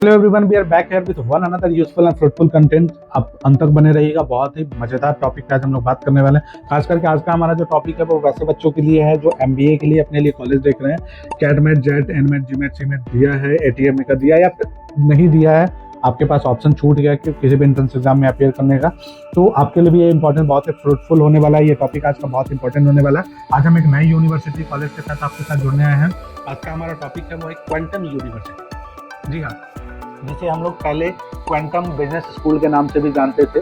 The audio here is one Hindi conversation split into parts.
Hello everyone, we are back here with one another useful and fruitful content. आप अंत तक बने रहिएगा। बहुत ही मजेदार टॉपिक पे आज हम लोग बात करने वाले हैं। खास करके आज का हमारा जो टॉपिक है वो वैसे बच्चों के लिए है जो एमबीए के लिए अपने लिए कॉलेज देख रहे हैं। कैटमेट, जेट, एनमेट, जीमेट, सीमेट दिया है, एटीएम का दिया या फिर नहीं दिया है, आपके पास ऑप्शन छूट गया कि किसी भी एंट्रेंस एग्जाम में अपेयर करने का, तो आपके लिए भी ये इंपॉर्टेंट, बहुत ही फ्रूटफुल होने वाला है। ये टॉपिक आज का बहुत इंपॉर्टेंट होने वाला है। आज हम एक नई यूनिवर्सिटी कॉलेज के साथ आपके साथ जुड़ने आए हैं। आज का हमारा टॉपिक है वो एक क्वांटम यूनिवर्सिटी। जी हाँ, जिसे हम लोग पहले क्वांटम बिजनेस स्कूल के नाम से भी जानते थे।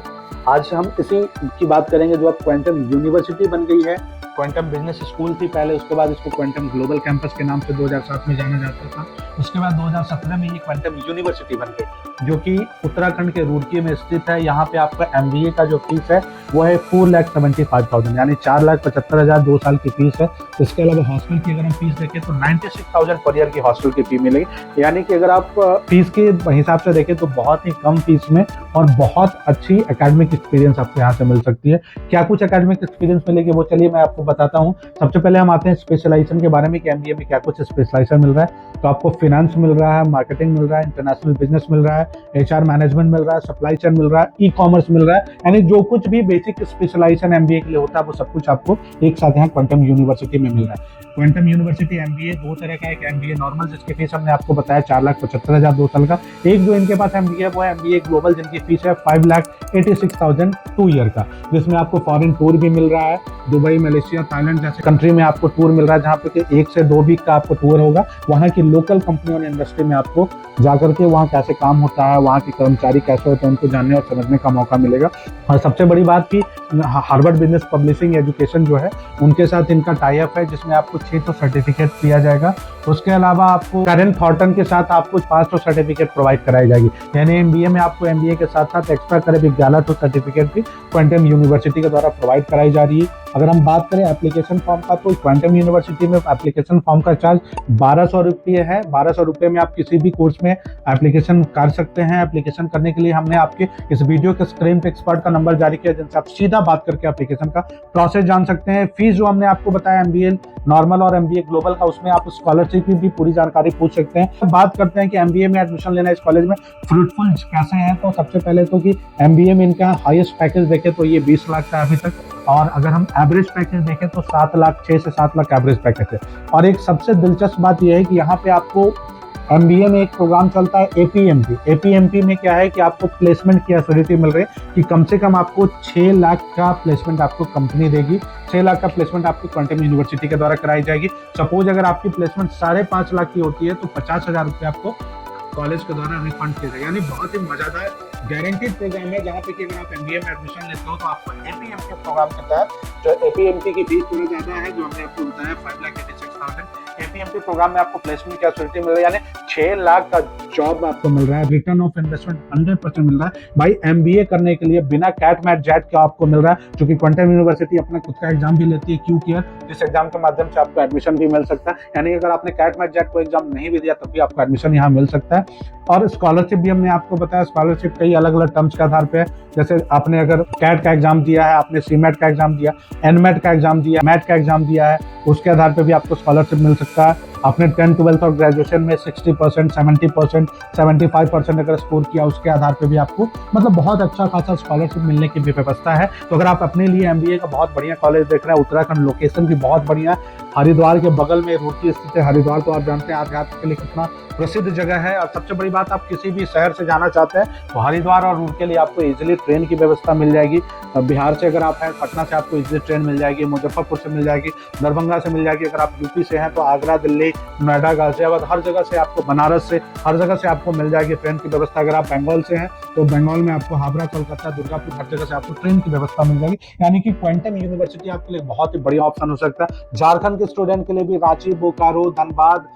आज हम इसी की बात करेंगे जो अब क्वांटम यूनिवर्सिटी बन गई है। क्वांटम बिजनेस स्कूल थी पहले, उसके बाद इसको क्वांटम ग्लोबल कैंपस के नाम से 2007 में जाना जाता था। उसके बाद 2017 में ये क्वांटम यूनिवर्सिटी बन गई, जो कि उत्तराखंड के रुड़की में स्थित है। यहाँ पे आपका एमबीए का जो फीस है वो है 4,75,000, यानी 4,75,000 2 साल की फीस है। इसके अलावा हॉस्टल की अगर हम फीस देखें तो 96,000 पर ईयर की हॉस्टल की फी मिलेगी। यानी कि अगर आप फीस के हिसाब से देखें तो बहुत ही कम फीस में और बहुत अच्छी एकेडमिक एक्सपीरियंस आपको यहाँ से मिल सकती है। क्या कुछ एकेडमिक एक्सपीरियंस मिलेगी वो चलिए मैं आपको बताता हूँ। सबसे पहले हम आते हैं स्पेशलाइजेशन के बारे में कि एमबीए में क्या कुछ स्पेशलाइजेशन मिल रहा है। तो आपको फिनेंस मिल रहा है, मार्केटिंग मिल रहा है, इंटरनेशनल बिजनेस मिल रहा है, एचआर मैनेजमेंट मिल रहा है, सप्लाई चेन मिल रहा है, ई कॉमर्स मिल रहा है। यानी जो कुछ भी बेसिक स्पेशलाइजेशन एमबीए के लिए होता है वो सब कुछ आपको एक साथ यहाँ क्वांटम यूनिवर्सिटी में मिल रहा है। क्वांटम यूनिवर्सिटी एमबीए दो तरह का, एक एमबीए नॉर्मल जिसकी फीस हमने आपको बताया 4,75,000 2 साल का। एक जो इनके पास एमबीए है वो है एमबीए ग्लोबल, जिनकी फीस है 5,86,000 2 ईयर का, जिसमें आपको फॉरेन टूर भी मिल रहा है। दुबई, मलेशिया, थाईलैंड जैसे कंट्री में आपको टूर मिल रहा है, जहाँ पे 1 से 2 वीक का आपको टूर होगा। वहाँ की लोकल कंपनी और इंडस्ट्री में आपको जाकर के वहाँ कैसे काम होता है, वहाँ के कर्मचारी कैसे होते हैं, उनको जानने और समझने का मौका मिलेगा। और सबसे बड़ी बात की हार्वर्ड बिजनेस पब्लिशिंग एजुकेशन जो है उनके साथ इनका टाई अप है, जिसमें आपको 600 सर्टिफिकेट दिया जाएगा। उसके अलावा आपको कैरन थॉर्टन के साथ आपको 500 सर्टिफिकेट प्रोवाइड कराई जाएगी। यानी एमबीए में आपको एमबीए के साथ साथ एक्स्ट्रा करीब 1100 सर्टिफिकेट भी क्वांटम यूनिवर्सिटी के द्वारा प्रोवाइड कराई जा रही है। अगर हम बात करें एप्लीकेशन फॉर्म का, तो क्वांटम यूनिवर्सिटी में एप्लीकेशन फॉर्म का चार्ज 1,200 रुपये है। 1,200 रुपये में आप किसी भी कोर्स में एप्लीकेशन कर सकते हैं। एप्लीकेशन करने के लिए हमने आपके इस वीडियो के स्क्रीन पे एक्सपर्ट का नंबर जारी किया, जिनसे आप सीधा बात करके एप्लीकेशन का प्रोसेस जान सकते हैं। फीस जो हमने आपको बताया एमबीए नॉर्मल और एमबीए ग्लोबल का, उसमें आप स्कॉलरशिप की भी पूरी जानकारी पूछ सकते हैं। बात करते हैं कि एमबीए में एडमिशन लेना इस कॉलेज में फ्रूटफुल कैसे है, तो सबसे पहले तो कि एमबीए में इनका हाईएस्ट पैकेज देखें तो ये 20 लाख का अभी तक, और अगर हम एवरेज पैकेज देखें तो 7 लाख 6 से 7 लाख एवरेज पैकेज है। और एक सबसे दिलचस्प बात यह है कि यहाँ पे आपको एमबीए में एक प्रोग्राम चलता है एपीएमपी। एपीएमपी में क्या है कि आपको प्लेसमेंट की एश्योरिटी मिल रही है कि कम से कम आपको 6 लाख का प्लेसमेंट आपको कंपनी देगी। 6 लाख का प्लेसमेंट आपको क्वांटम यूनिवर्सिटी के द्वारा कराई जाएगी। सपोज अगर आपकी प्लेसमेंट 5.5 लाख की होती है तो 50,000 रुपये आपको कॉलेज के द्वारा रिफंड किया जाएगा। यानी बहुत ही मजेदार गारंटीड प्रोग्राम है, जहाँ पे कि अगर आप एमबीए में एडमिशन लेते हो तो आपको एपीएमपी प्रोग्राम के तहत, जो एपीएमपी की फीस थोड़ी ज्यादा है, जो हमने आपको बताया 5,86,000, एपीएमपी प्रोग्राम में आपको प्लेसमेंट की एश्योरिटी मिल रही है। यानी 6 लाख का जॉब आपको मिल रहा है। रिटर्न ऑफ इन्वेस्टमेंट 100% मिल रहा है भाई। एमबीए करने के लिए बिना कैट मैट जेट का आपको मिल रहा है, क्योंकि क्वांटम यूनिवर्सिटी अपना खुद का एग्जाम भी लेती है, क्यू केयर, जिस एग्जाम के माध्यम से आपको एडमिशन भी मिल सकता है। यानी अगर आपने कैट मैट जेट को एग्जाम नहीं भी दिया तब भी आपको एडमिशन यहाँ मिल सकता है। और स्कॉलरशिप भी हमने आपको बताया, स्कॉलरशिप कई अलग अलग टर्म्स के आधार पे है। जैसे आपने अगर कैट का एग्जाम दिया है, आपने सीमेट का एग्जाम दिया, एनमेट का एग्जाम दिया, मैट का एग्जाम दिया है, उसके आधार पे भी आपको स्कॉलरशिप मिल सकता है। आपने 10th 12th और ग्रेजुएशन में 60%, 70%, 75% अगर स्कोर किया, उसके आधार पे भी आपको मतलब बहुत अच्छा खासा स्कॉलरशिप मिलने की भी व्यवस्था है। तो अगर आप अपने लिए एमबीए का बहुत बढ़िया कॉलेज देख रहे हैं, उत्तराखंड लोकेशन भी बहुत बढ़िया है, हरिद्वार के बगल में रुड़की स्थित है। हरिद्वार तो आप जानते हैं आध्यात्म के लिए कितना प्रसिद्ध जगह है। और सबसे बड़ी बात, आप किसी भी शहर से जाना चाहते हैं तो हरिद्वार और रुड़की के लिए आपको इजीली ट्रेन की व्यवस्था मिल जाएगी। बिहार से अगर आप हैं, पटना से आपको इजीली ट्रेन मिल जाएगी, मुजफ्फरपुर से मिल जाएगी, दरभंगा से मिल जाएगी। अगर आप यूपी से हैं तो आगरा, दिल्ली, नोएडा, गाजियाबाद, हर जगह से आपको, बनारस से, हर जगह से आपको मिल जाएगी ट्रेन की व्यवस्था। अगर आप बंगाल से हैं तो बंगाल में आपको हावड़ा, कोलकाता, दुर्गापुर, हर जगह से आपको ट्रेन की व्यवस्था मिल जाएगी। यानी कि क्वांटम यूनिवर्सिटी आपके लिए बहुत ही बढ़िया ऑप्शन हो सकता है। झारखंड के स्टूडेंट के लिए भी रांची, बोकारो, धनबाद,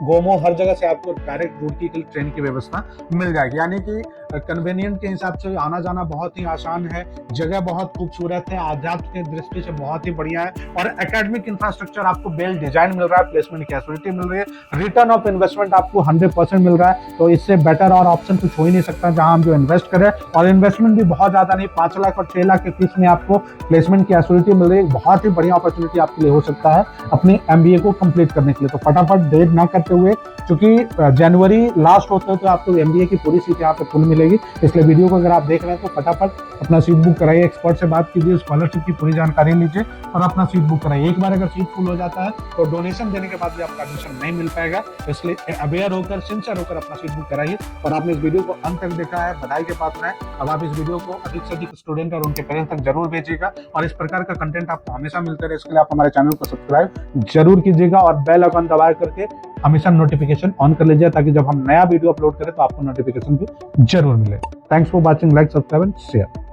गोमो, हर जगह से आपको डायरेक्ट रुड़की के लिए ट्रेन की व्यवस्था मिल जाएगी। यानी कि कन्वीनियंट के हिसाब से आना जाना बहुत ही आसान है। जगह बहुत खूबसूरत है, आध्यात्म की दृष्टि से बहुत ही बढ़िया है, और एकेडमिक इंफ्रास्ट्रक्चर आपको वेल डिजाइन मिल रहा है, प्लेसमेंट की एश्योरिटी मिल रही है, रिटर्न ऑफ इन्वेस्टमेंट आपको 100% मिल रहा है। तो इससे बेटर और ऑप्शन कुछ हो ही नहीं सकता जहां हम जो इन्वेस्ट करें, और इन्वेस्टमेंट भी बहुत ज्यादा नहीं, 5 लाख और 6 लाख के फीस में आपको प्लेसमेंट की एश्योरिटी मिल रही है। बहुत ही बढ़िया अपॉर्चुनिटी आपके लिए हो सकता है अपनी एमबीए को कंप्लीट करने के लिए। तो फटाफट देर न करते हुए, क्योंकि जनवरी लास्ट होते हो तो आपको एमबीए की पूरी सीट यहाँ पे फुल मिलेगी। इसलिए वीडियो को अगर आप देख रहे हैं तो फटाफट अपना सीट बुक कराइए, एक्सपर्ट से बात कीजिए, स्कॉलरशिप की पूरी जानकारी लीजिए और अपना सीट बुक कराइए। एक बार अगर सीट फुल हो जाता है तो डोनेशन देने के बाद भी आपका एडमिशन नहीं मिल पाएगा। इसलिए अवेयर होकर, सिंसियर होकर अपना सीट बुक कराइए। और आपने इस वीडियो को अंत तक देखा है, बधाई के पात्र है। अब आप इस वीडियो को अधिक से अधिक स्टूडेंट और उनके पेरेंट्स तक जरूर भेजिएगा और इस प्रकार का कंटेंट आपको हमेशा मिलता रहे, इसके लिए आप हमारे चैनल को सब्सक्राइब जरूर कीजिएगा और बेल आइकन दबा करके हमेशा नोटिफिकेशन ऑन कर लीजिए, ताकि जब हम नया वीडियो अपलोड करें तो आपको नोटिफिकेशन भी जरूर मिले। Thanks for watching, like, subscribe and share.